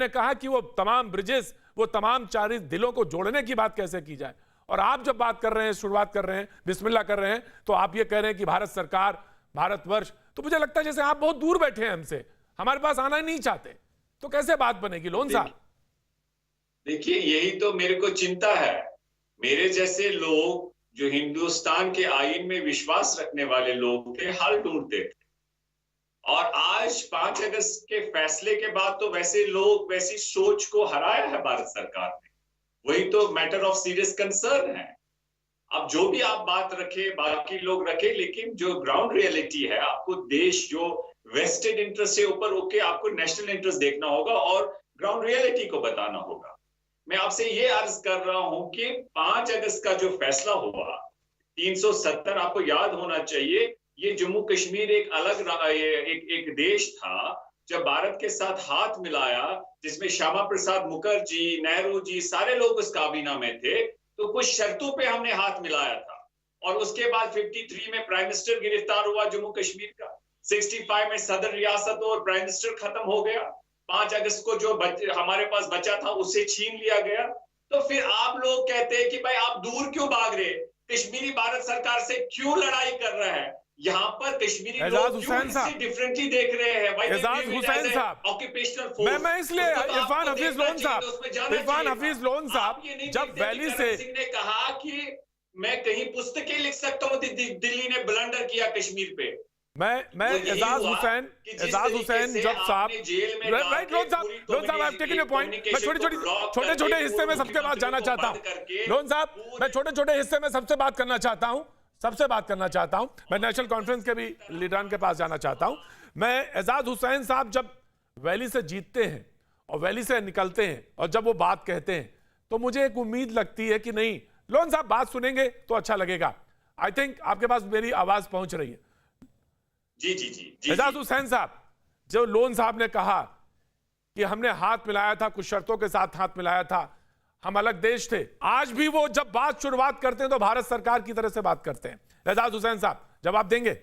ने कहा कि वो तमाम ब्रिजेस, वो तमाम 40 दिलों को जोड़ने की बात कैसे की जाए। और आप जब बात कर रहे हैं, शुरुआत कर रहे हैं, बिस्मिल्लाह कर रहे हैं, तो आप ये कह रहे हैं कि भारत सरकार, भारतवर्ष, तो मुझे लगता है जैसे आप बहुत दूर बैठे हैं हमसे, हमारे पास आना नहीं चाहते, तो कैसे बात बनेगी लोन साहब? देखिए, यही तो मेरे को चिंता है। मेरे जैसे लोग जो हिंदुस्तान के आईन में विश्वास रखने वाले लोग थे, हल ढूंढते थे। और आज 5 अगस्त के फैसले के बाद तो वैसे लोग वैसी सोच को हराया है भारत सरकार ने। वही तो मैटर ऑफ सीरियस कंसर्न है। अब जो भी आप बात रखे, बाकी लोग रखे, लेकिन जो ग्राउंड रियलिटी है, आपको देश जो वेस्टेड इंटरेस्ट से ऊपर होके आपको नेशनल इंटरेस्ट देखना होगा और ग्राउंड रियलिटी को बताना होगा। मैं आपसे ये अर्ज कर रहा हूं कि 5 अगस्त का जो फैसला हुआ, 370, आपको याद होना चाहिए, ये जम्मू कश्मीर एक अलग एक देश था। जब भारत के साथ हाथ मिलाया, जिसमें श्यामा प्रसाद मुखर्जी, नेहरू जी, सारे लोग उस काबीना में थे, तो कुछ शर्तों पे हमने हाथ मिलाया था। और उसके बाद 53 में प्राइम मिनिस्टर गिरफ्तार हुआ जम्मू कश्मीर का, 65 में सदर रियासत और प्राइम मिनिस्टर खत्म हो गया, 5 अगस्त को जो हमारे पास बचा था उसे छीन लिया गया। तो फिर आप लोग कहते हैं कि भाई आप दूर क्यों भाग रहे, कश्मीरी भारत सरकार से क्यों लड़ाई कर रहे हैं, यहाँ पर कश्मीरी लोग क्यों इससे डिफरेंटली देख रहे हैं? एजाज हुसैन साहब, ऑक्यूपेशनल फोर्स, मैं इसलिए इरफान हफीज लोन साहब, इरफान हफीज लोन साहब, जब वैली से सिंह ने कहा कि मैं कहीं पुस्तकें लिख सकता हूं, दिल्ली ने ब्लंडर किया कश्मीर पे। मैं एजाज हुसैन जब साहब, राइट लोन साहब, आई टेकिंग योर पॉइंट। मैं छोटे हिस्से में सबके बात जाना चाहता हूं लोन साहब, मैं छोटे हिस्से में सबसे बात करना चाहता हूं, मैं नेशनल कॉन्फ्रेंस के भी लीडरान के पास जाना चाहता हूं। मैं एजाज हुसैन साहब जब वैली से जीतते हैं और वैली से निकलते हैं और जब वो बात कहते हैं, तो मुझे एक उम्मीद लगती है कि नहीं, लोन साहब बात सुनेंगे तो अच्छा लगेगा। आई थिंक आपके पास मेरी आवाज पहुंच रही है। जी। एजाज हुसैन साहब, जो लोन साहब ने कहा कि हमने हाथ मिलाया था, कुछ शर्तों के साथ हाथ मिलाया था, हम अलग देश थे, आज भी वो जब बात शुरुआत करते हैं तो भारत सरकार की तरह से बात करते हैं। एजाज हुसैन साहब जवाब देंगे?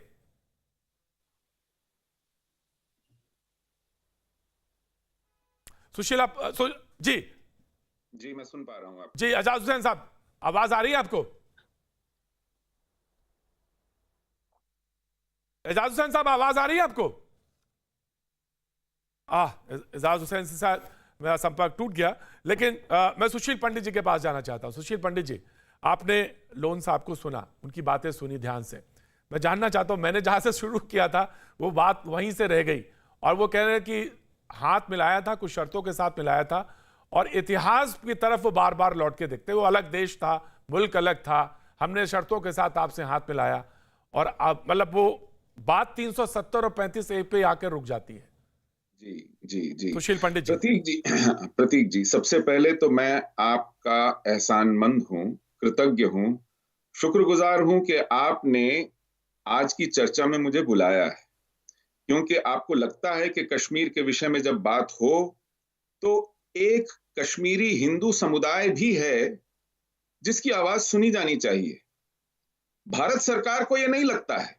सुशील जी मैं सुन पा रहा हूं आप। जी एजाज हुसैन साहब, आवाज आ रही है आपको? एजाज हुसैन साहब आवाज आ रही है आपको? एजाज हुसैन से साथ मेरा संपर्क टूट गया, लेकिन मैं सुशील पंडित जी के पास जाना चाहता हूं। सुशील पंडित जी, आपने लोन साहब को सुना, उनकी बातें सुनी ध्यान से। मैं जानना चाहता हूं, मैंने जहां से शुरू किया था वो बात वहीं से रह गई, और वो कह रहे हैं कि हाथ मिलाया था, कुछ शर्तों के साथ मिलाया था, और इतिहास की तरफ वो बार बार लौट के देखते। वो अलग देश था, मुल्क अलग था, हमने शर्तों के साथ आपसे हाथ मिलाया, और मतलब वो बात 370 और 35A पे आकर रुक जाती है। जी सुशील पंडित जी। प्रतीक जी, सबसे पहले तो मैं आपका एहसानमंद हूं, कृतज्ञ हूं, शुक्रगुजार हूं कि आपने आज की चर्चा में मुझे बुलाया है, क्योंकि आपको लगता है कि कश्मीर के विषय में जब बात हो तो एक कश्मीरी हिंदू समुदाय भी है जिसकी आवाज सुनी जानी चाहिए। भारत सरकार को यह नहीं लगता है।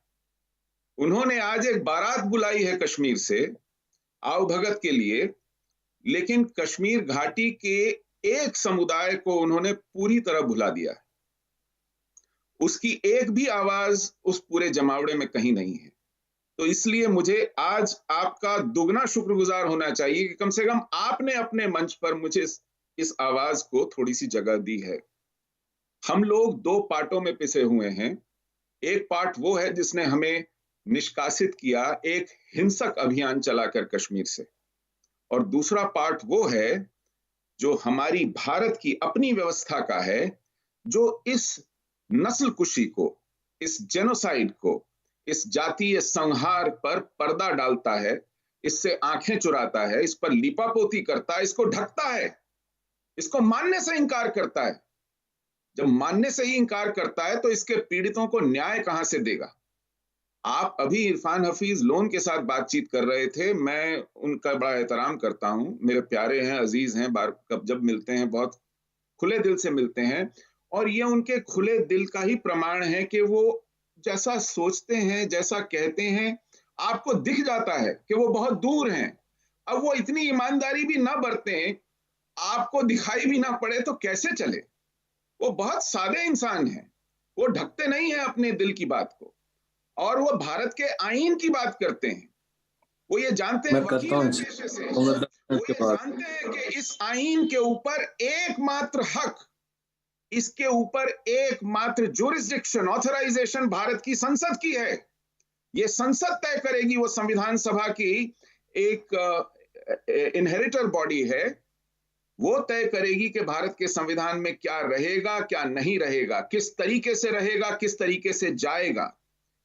उन्होंने आज एक बारात बुलाई है कश्मीर से आवभगत के लिए, लेकिन कश्मीर घाटी के एक समुदाय को उन्होंने पूरी तरह भुला दिया है। उसकी एक भी आवाज उस पूरे जमावड़े में कहीं नहीं है। तो इसलिए मुझे आज आपका दुगना शुक्रगुजार होना चाहिए कि कम से कम आपने अपने मंच पर मुझे इस आवाज को थोड़ी सी जगह दी है। हम लोग दो पार्टों में पिसे हुए हैं। एक पार्ट वो है जिसने हमें निष्कासित किया एक हिंसक अभियान चलाकर कश्मीर से, और दूसरा पार्ट वो है जो हमारी भारत की अपनी व्यवस्था का है, जो इस नस्लकुशी को, इस जेनोसाइड को, इस जातीय संहार पर पर्दा डालता है, इससे आंखें चुराता है, इस पर लीपापोती करता है, इसको ढकता है, इसको मानने से इंकार करता है। जब मानने से ही इंकार करता है तो इसके पीड़ितों को न्याय कहां से देगा? आप अभी इरफान हफीज लोन के साथ बातचीत कर रहे थे, मैं उनका बड़ा एहतराम करता हूं, मेरे प्यारे हैं, अजीज हैं, जब मिलते हैं बहुत खुले दिल से मिलते हैं, और ये उनके खुले दिल का ही प्रमाण है कि वो जैसा सोचते हैं, जैसा कहते हैं, आपको दिख जाता है कि वो बहुत दूर हैं। अब वो इतनी ईमानदारी भी ना बरतें, आपको दिखाई भी ना पड़े तो कैसे चले? वो बहुत सादे इंसान हैं, वो ढकते नहीं हैं अपने दिल की बात को, और वो भारत के आईन की बात करते हैं। वो ये जानते हैं, वकील हैं पेशे से, वो ये जानते हैं कि इस आईन के ऊपर एकमात्र हक, इसके ऊपर एकमात्र जुरिस्डिक्शन, ऑथराइजेशन भारत की संसद की है। ये संसद तय करेगी, वो संविधान सभा की एक इनहेरिटर बॉडी है, वो तय करेगी कि भारत के संविधान में क्या रहेगा, क्या नहीं रहेगा, किस तरीके से रहेगा, किस तरीके से जाएगा।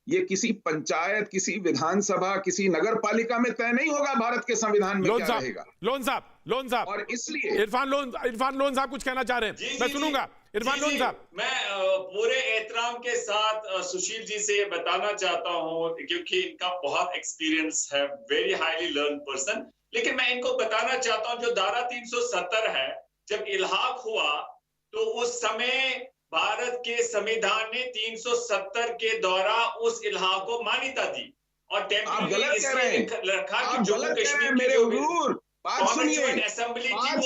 ये किसी पंचायत, किसी विधानसभा, किसी नगर पालिका में तय नहीं होगा भारत के संविधान में क्या रहेगा। लोन साहब, और इसलिए इरफान लोन साहब कुछ कहना चाह रहे हैं, मैं सुनूंगा। इरफान लोन साहब, मैं पूरे एहतराम के साथ सुशील जी से बताना चाहता हूं, क्योंकि इनका बहुत एक्सपीरियंस है, वेरी हाईली लर्न पर्सन, लेकिन मैं इनको बताना चाहता हूं, जो धारा 370 है, जब इल्हाक हुआ तो उस समय भारत के संविधान ने 370 के द्वारा उस इल्हाक को मान्यता दी, और टेम्परेरी इसलिए रखा कि जम्मू कश्मीर मेरे हुजूर, बात सुनिए, असेंबली थी, बात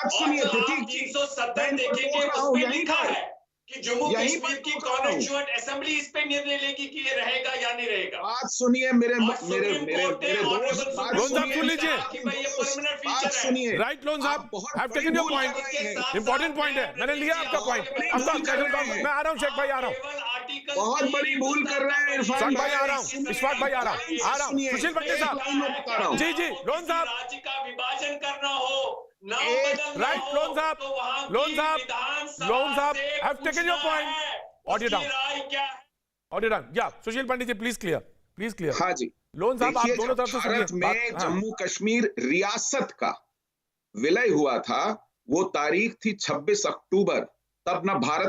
सुनिए, तो आप 370 देखेंगे, उसमें लिखा है कि जम्मू कश्मीर की कॉन्स्टिट्यूएंट असेंबली इस पे निर्णय लेगी कि ये रहेगा या नहीं रहेगा। बात सुनिए मेरे दोस्त, बात सुनिए। राइट लोन साहब, I have taken your point, important point है, मैंने लिया आपका पॉइंट। मैं आ रहा हूं, शेख भाई आ रहा हूं, बहुत बड़ी भूल कर रहे हैं इरफान भाई, आ रहा हूं, इशफाक भाई आ रहा हूं, सुशील भट्टी साहब, जी लोन साहब, राज्य का विभाजन करना हो, राइट लोन साहब, I have taken your point, audio down, या सुशील पंडित जी प्लीज क्लियर। हाँ जी, लोन साहब, आप दोनों तरफ से भारत में जम्मू कश्मीर रियासत का विलय हुआ था, वो तारीख थी 26 अक्टूबर, तब ना भारत